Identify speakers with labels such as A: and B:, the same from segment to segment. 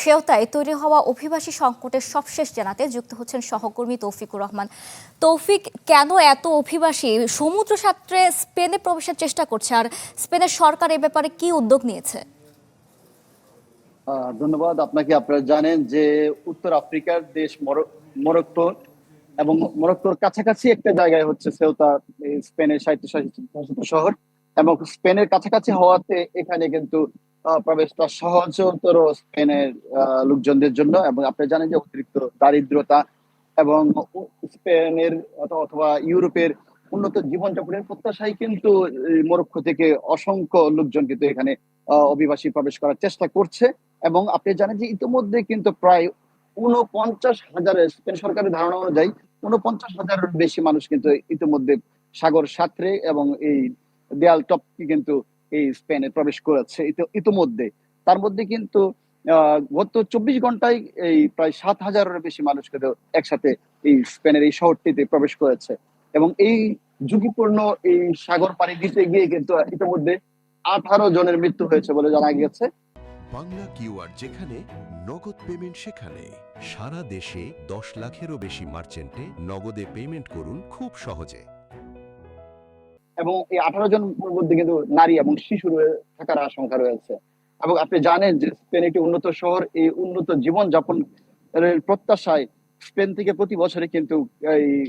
A: সেওতায় তৈরি হওয়া অভিবাসী সংকটের সবশেষ জানাতে যুক্ত হচ্ছেন সহকর্মী তৌফিকুর রহমান। তৌফিক, কেন এত অভিবাসী সমুদ্র সাঁতরে স্পেনে প্রবেশের চেষ্টা করছে, আর স্পেনের সরকার এ ব্যাপারে কি উদ্যোগ নিয়েছে?
B: ধন্যবাদ আপনাকে। আপনারা জানেন যে উত্তর আফ্রিকার দেশ মরক্কো এবং মরক্কোর কাছাকাছি একটা জায়গায় হচ্ছে সেউতা, স্পেনের স্বায়ত্তশাসিত শহর, এবং স্পেনের কাছাকাছি হওয়াতে এখানে কিন্তু প্রবেশটা সহজতর স্পেনের লোকজনদের জন্য। এবং আপনি জানেন যে অতিরিক্ত দারিদ্রতা এবং স্পেনের অথবা ইউরোপের উন্নত জীবনযাপনের প্রত্যাশায় কিন্তু এই মরক্কো থেকে অসংখ্য লোকজন কিন্তু এখানে অভিবাসী প্রবেশ করার চেষ্টা করছে। এবং আপনি জানেন যে ইতিমধ্যে কিন্তু প্রায় ৪৯,০০০, স্পেন সরকারের ধারণা অনুযায়ী ৪৯,০০০-এর বেশি মানুষ কিন্তু ইতিমধ্যে সাগর সাঁতরে এবং এই দেয়াল টপকে কিন্তু এই স্পেনে প্রবেশ করেছে ইতিমধ্যে। তার মধ্যে কিন্তু গত ২৪ ঘন্টায় এই প্রায় ৭,০০০-এর বেশি মানুষ কিন্তু একসাথে এই স্পেনের এই শহরটিতে প্রবেশ করেছে। এবং এই ঝুঁকিপূর্ণ এই সাগর পাড়ি দিতে গিয়ে কিন্তু ইতিমধ্যে ১৮ জনের মৃত্যু হয়েছে বলে জানা গেছে।
C: বাংলা কিউআর যেখানে নগদ পেমেন্ট সেখানে। সারা দেশে ১০ লাখেরও বেশি মার্চেন্টে নগদে পেমেন্ট করুন খুব সহজে।
B: এবং এই ১৮ জন মধ্যে কিন্তু নারী এবং শিশু থাকার আশঙ্কা রয়েছে। এবং আপনি জানেন যে স্পেন একটি উন্নত শহর, এই উন্নত জীবনযাপন প্রত্যাশায় স্পেন থেকে প্রতি বছরে কিন্তু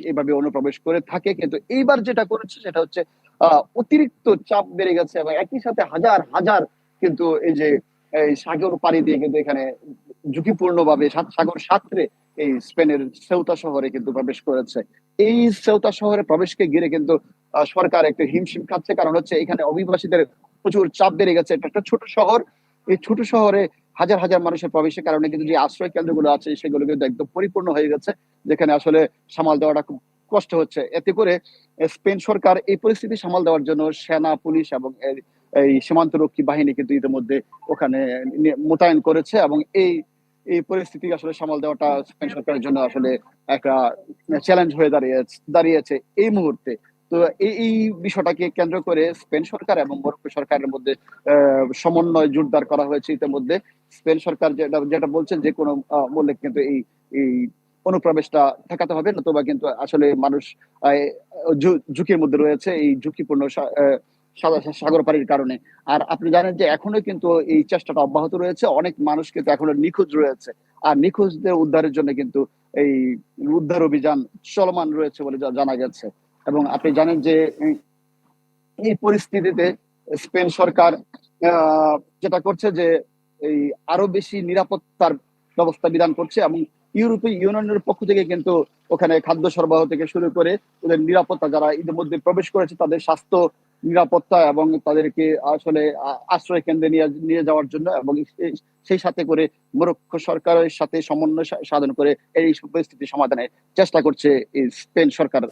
B: এইভাবে অনুপ্রবেশ করে থাকে। কিন্তু এইবার যেটা করেছে সেটা হচ্ছে অতিরিক্ত চাপ বেড়ে গেছে এবং একই সাথে হাজার হাজার কিন্তু এই যে এই সাগর পাড়ি দিয়ে কিন্তু এখানে ঝুঁকিপূর্ণ ভাবে সাগর সাঁতরে এই স্পেনের সেউতা শহরে কিন্তু প্রবেশ করেছে। এই সেউতা শহরে প্রবেশকে ঘিরে কিন্তু সরকার একটু হিমশিম খাচ্ছে, কারণ হচ্ছে এখানে অভিবাসীদের প্রচুর চাপ বেড়ে গেছে। এটা একটা ছোট শহর, এই ছোট শহরে হাজার হাজার মানুষের প্রবেশের কারণে কিন্তু যে আশ্রয় কেন্দ্রগুলো আছে সেগুলো কিন্তু একদম পরিপূর্ণ হয়ে গেছে, যেখানে আসলে সামাল দেওয়াটা খুব কষ্ট হচ্ছে। এতে করে স্পেন সরকার এই পরিস্থিতি সামাল দেওয়ার জন্য সেনা, পুলিশ এবং এই সীমান্তরক্ষী বাহিনী কিন্তু ইতিমধ্যে ওখানে মোতায়েন করেছে। এবং এই এই পরিস্থিতি আসলে সামাল দেওয়াটা স্পেন সরকারের জন্য আসলে একটা চ্যালেঞ্জ হয়ে দাঁড়িয়েছে এই মুহূর্তে। তো এই বিষয়টাকে কেন্দ্র করে স্পেন সরকার এবং মরক্কো সরকারের মধ্যে সমন্বয় জোরদার করা হয়েছে ইতিমধ্যে। স্পেন সরকার যেটা যেটা বলছে যে কোনো মূল্যে কিন্তু এই এই অনুপ্রবেশটা ঠেকাতে হবে, নতুবা কিন্তু আসলে মানুষ ঝুঁকির মধ্যে রয়েছে এই ঝুঁকিপূর্ণ সাগর পাড়ির কারণে। আর আপনি জানেন যে এখনো কিন্তু এই চেষ্টাটা অব্যাহত রয়েছে, অনেক মানুষ কিন্তু এখনো নিখোঁজ রয়েছে। আর নিখোঁজদের উদ্ধারের জন্য কিন্তু এই উদ্ধার অভিযান চলমান রয়েছে বলে জানা গেছে। এবং আপনি জানেন যে এই পরিস্থিতিতে স্পেন সরকার যেটা করছে যে এই আরো বেশি নিরাপত্তার ব্যবস্থা বিধান করছে। এবং ইউরোপীয় ইউনিয়নের পক্ষ থেকে কিন্তু ওখানে খাদ্য সরবরাহ থেকে শুরু করে ওদের নিরাপত্তা, যারা ইতিমধ্যে প্রবেশ করেছে তাদের স্বাস্থ্য নিরাপত্তা এবং তাদেরকে আসলে আশ্রয় কেন্দ্রে নিয়ে যাওয়ার জন্য, এবং সেই সাথে করে মরক্কো সরকারের সাথে সমন্বয় সাধন করে এই পরিস্থিতি সমাধানের চেষ্টা করছে এই স্পেন সরকার।